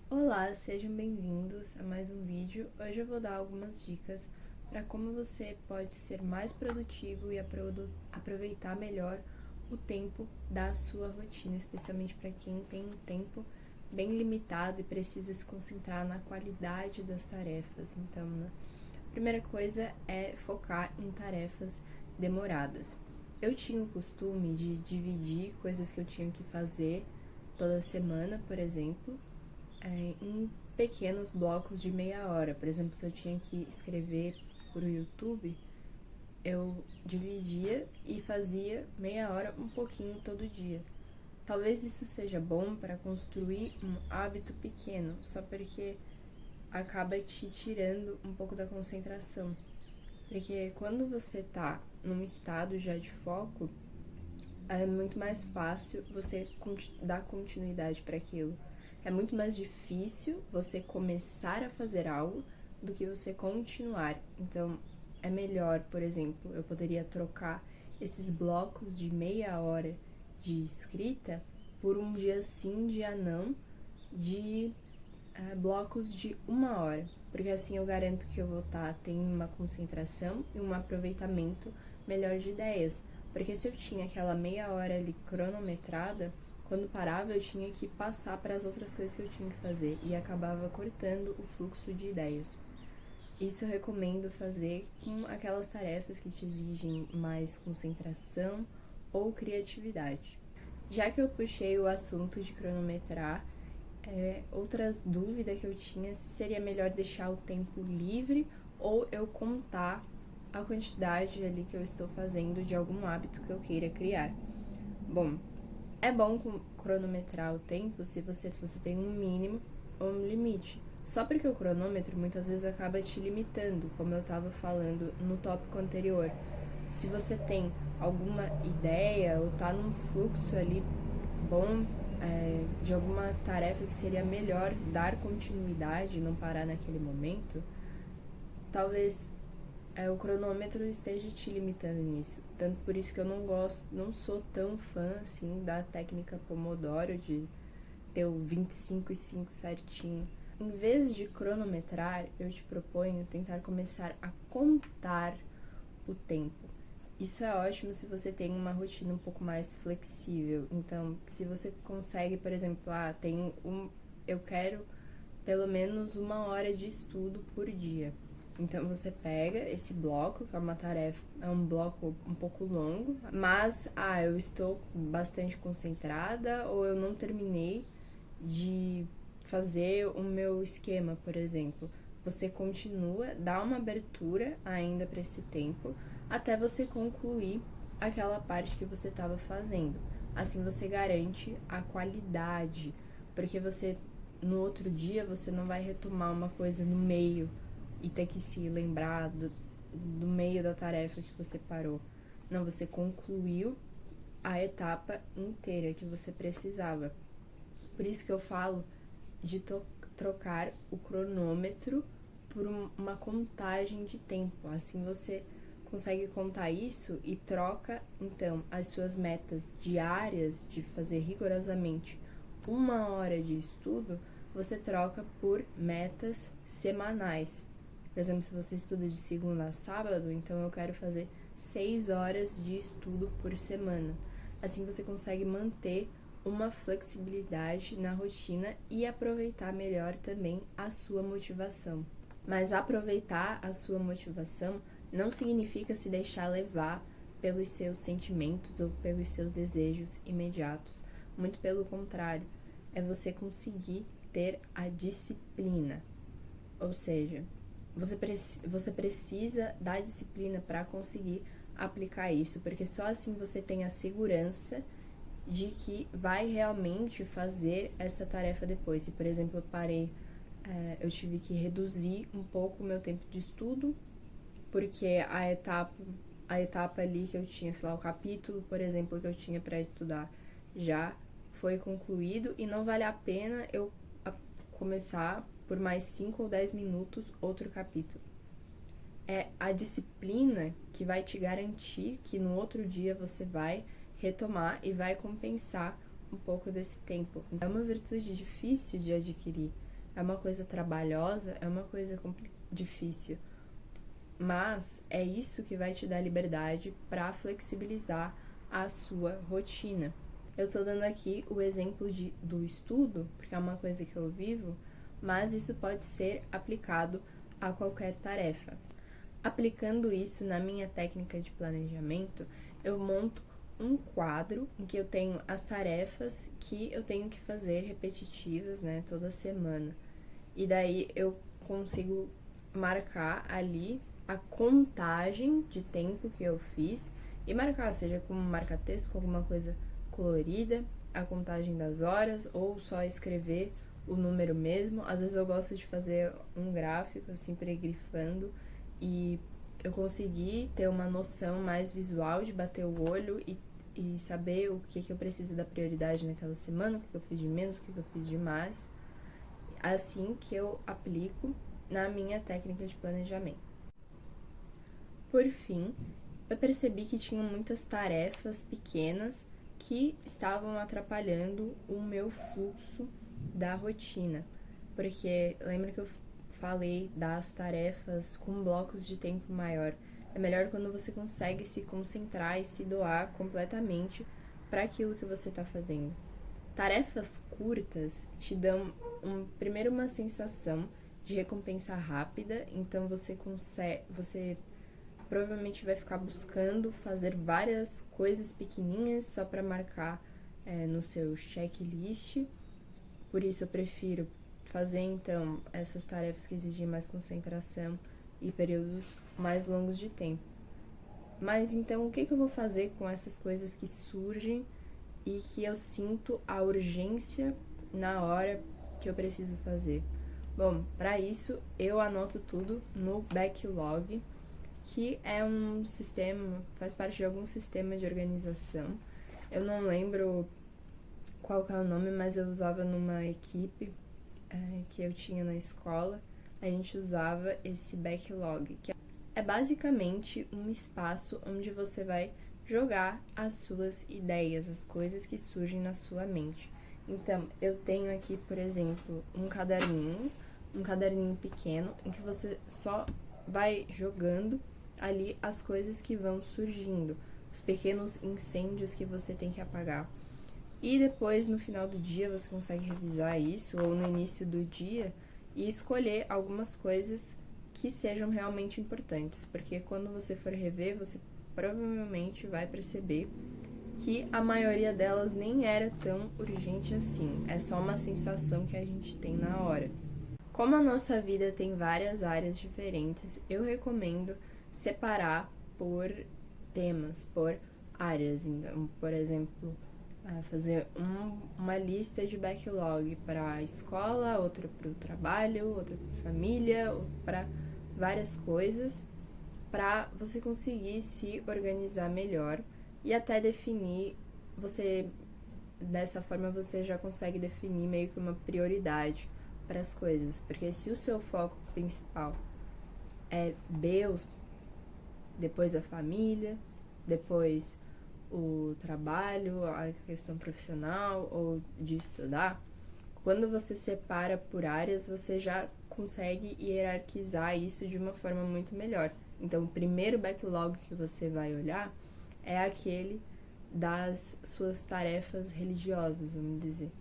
Olá, sejam bem-vindos a mais um vídeo. Hoje eu vou dar algumas dicas para como você pode ser mais produtivo e aproveitar melhor o tempo da sua rotina, especialmente para quem tem um tempo bem limitado e precisa se concentrar na qualidade das tarefas. Então, né? A primeira coisa é focar em tarefas demoradas. Eu tinha o costume de dividir coisas que eu tinha que fazer toda semana, por exemplo, em pequenos blocos de meia hora. Por exemplo, se eu tinha que escrever para o YouTube, eu dividia e fazia meia hora, um pouquinho todo dia. Talvez isso seja bom para construir um hábito pequeno, só porque acaba te tirando um pouco da concentração. Porque quando você tá num estado já de foco, é muito mais fácil você dar continuidade para aquilo. É muito mais difícil você começar a fazer algo do que você continuar. Então, é melhor, por exemplo, eu poderia trocar esses blocos de meia hora de escrita por um dia sim, dia não, de blocos de uma hora. Porque assim eu garanto que eu vou estar tendo uma concentração e um aproveitamento melhor de ideias. Porque se eu tinha aquela meia hora ali cronometrada, quando parava eu tinha que passar para as outras coisas que eu tinha que fazer e acabava cortando o fluxo de ideias. Isso eu recomendo fazer com aquelas tarefas que te exigem mais concentração ou criatividade. Já que eu puxei o assunto de cronometrar, outra dúvida que eu tinha se seria melhor deixar o tempo livre ou eu contar a quantidade ali que eu estou fazendo de algum hábito que eu queira criar. Bom, é bom cronometrar o tempo se você tem um mínimo ou um limite. Só porque o cronômetro muitas vezes acaba te limitando, como eu estava falando no tópico anterior. Se você tem alguma ideia ou tá num fluxo ali bom de alguma tarefa que seria melhor dar continuidade e não parar naquele momento, talvez o cronômetro esteja te limitando nisso. Tanto por isso que eu não sou tão fã assim da técnica Pomodoro de ter o 25 e 5 certinho. Em vez de cronometrar, eu te proponho tentar começar a contar o tempo. Isso é ótimo se você tem uma rotina um pouco mais flexível. Então, se você consegue, por exemplo, eu quero pelo menos uma hora de estudo por dia. Então você pega esse bloco, que é uma tarefa, é um bloco um pouco longo, mas eu estou bastante concentrada ou eu não terminei de fazer o meu esquema, por exemplo. Você continua, dá uma abertura ainda para esse tempo, até você concluir aquela parte que você estava fazendo. Assim você garante a qualidade, porque no outro dia você não vai retomar uma coisa no meio e ter que se lembrar do meio da tarefa que você parou. Não, você concluiu a etapa inteira que você precisava. Por isso que eu falo de trocar o cronômetro por uma contagem de tempo. Assim você consegue contar isso e troca, então, as suas metas diárias de fazer rigorosamente uma hora de estudo, você troca por metas semanais. Por exemplo, se você estuda de segunda a sábado, então eu quero fazer 6 horas de estudo por semana. Assim você consegue manter uma flexibilidade na rotina e aproveitar melhor também a sua motivação. Mas aproveitar a sua motivação não significa se deixar levar pelos seus sentimentos ou pelos seus desejos imediatos. Muito pelo contrário, é você conseguir ter a disciplina. Ou seja, você precisa da disciplina para conseguir aplicar isso, porque só assim você tem a segurança de que vai realmente fazer essa tarefa depois. Se, por exemplo, eu tive que reduzir um pouco o meu tempo de estudo, porque a etapa ali que eu tinha, sei lá, o capítulo, por exemplo, que eu tinha para estudar já foi concluído e não vale a pena eu começar por mais 5 ou 10 minutos outro capítulo. É a disciplina que vai te garantir que no outro dia você vai retomar e vai compensar um pouco desse tempo. É uma virtude difícil de adquirir, é uma coisa trabalhosa, é uma coisa difícil. Mas é isso que vai te dar liberdade para flexibilizar a sua rotina. Eu tô dando aqui o exemplo do estudo, porque é uma coisa que eu vivo, mas isso pode ser aplicado a qualquer tarefa. Aplicando isso na minha técnica de planejamento, eu monto um quadro em que eu tenho as tarefas que eu tenho que fazer repetitivas, né, toda semana. E daí eu consigo marcar ali a contagem de tempo que eu fiz e marcar, seja como marca-texto, com alguma coisa colorida, a contagem das horas, ou só escrever o número mesmo. Às vezes eu gosto de fazer um gráfico, assim, pregrifando, e eu consegui ter uma noção mais visual de bater o olho e saber o que eu preciso dar prioridade naquela semana, o que eu fiz de menos, o que eu fiz de mais. Assim que eu aplico na minha técnica de planejamento. Por fim, eu percebi que tinham muitas tarefas pequenas que estavam atrapalhando o meu fluxo da rotina. Porque lembra que eu falei das tarefas com blocos de tempo maior? É melhor quando você consegue se concentrar e se doar completamente para aquilo que você está fazendo. Tarefas curtas te dão primeiro uma sensação de recompensa rápida, então você provavelmente vai ficar buscando fazer várias coisas pequenininhas só para marcar no seu checklist. Por isso eu prefiro fazer então essas tarefas que exigem mais concentração e períodos mais longos de tempo. Mas então o que eu vou fazer com essas coisas que surgem e que eu sinto a urgência na hora que eu preciso fazer? Bom, para isso eu anoto tudo no backlog, que é um sistema, faz parte de algum sistema de organização. Eu não lembro qual que é o nome, mas eu usava numa equipe que eu tinha na escola. A gente usava esse backlog, que é basicamente um espaço onde você vai jogar as suas ideias, as coisas que surgem na sua mente. Então, eu tenho aqui, por exemplo, um caderninho pequeno, em que você só vai jogando ali as coisas que vão surgindo, os pequenos incêndios que você tem que apagar. E depois, no final do dia, você consegue revisar isso, ou no início do dia, e escolher algumas coisas que sejam realmente importantes, porque quando você for rever, você provavelmente vai perceber que a maioria delas nem era tão urgente assim, é só uma sensação que a gente tem na hora. Como a nossa vida tem várias áreas diferentes, eu recomendo separar por temas, por áreas. Então, por exemplo, fazer uma lista de backlog para a escola, outra para o trabalho, outra para a família, para várias coisas, para você conseguir se organizar melhor e até definir, dessa forma você já consegue definir meio que uma prioridade para as coisas, porque se o seu foco principal é Deus, depois a família, depois o trabalho, a questão profissional ou de estudar, quando você separa por áreas, você já consegue hierarquizar isso de uma forma muito melhor. Então, o primeiro backlog que você vai olhar é aquele das suas tarefas religiosas, vamos dizer.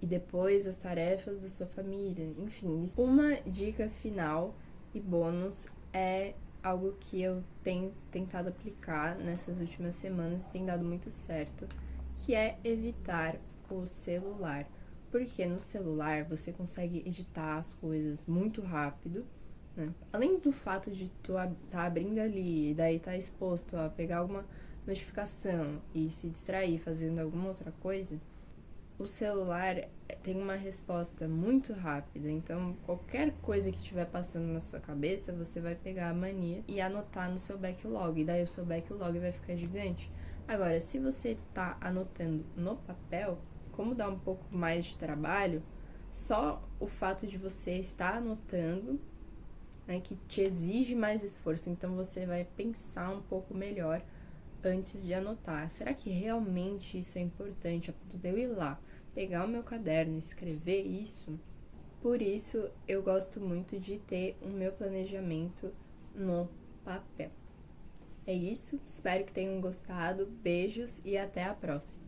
E depois as tarefas da sua família, enfim. Uma dica final e bônus é algo que eu tenho tentado aplicar nessas últimas semanas e tem dado muito certo, que é evitar o celular. Porque no celular você consegue editar as coisas muito rápido, né? Além do fato de tu tá abrindo ali e daí tá exposto a pegar alguma notificação e se distrair fazendo alguma outra coisa, o celular tem uma resposta muito rápida, então qualquer coisa que estiver passando na sua cabeça, você vai pegar a mania e anotar no seu backlog, e daí o seu backlog vai ficar gigante. Agora, se você tá anotando no papel, como dá um pouco mais de trabalho, só o fato de você estar anotando, né, que te exige mais esforço, então você vai pensar um pouco melhor antes de anotar. Será que realmente isso é importante? A ponto de eu ir lá, pegar o meu caderno e escrever isso? Por isso, eu gosto muito de ter o meu planejamento no papel. É isso, espero que tenham gostado, beijos e até a próxima!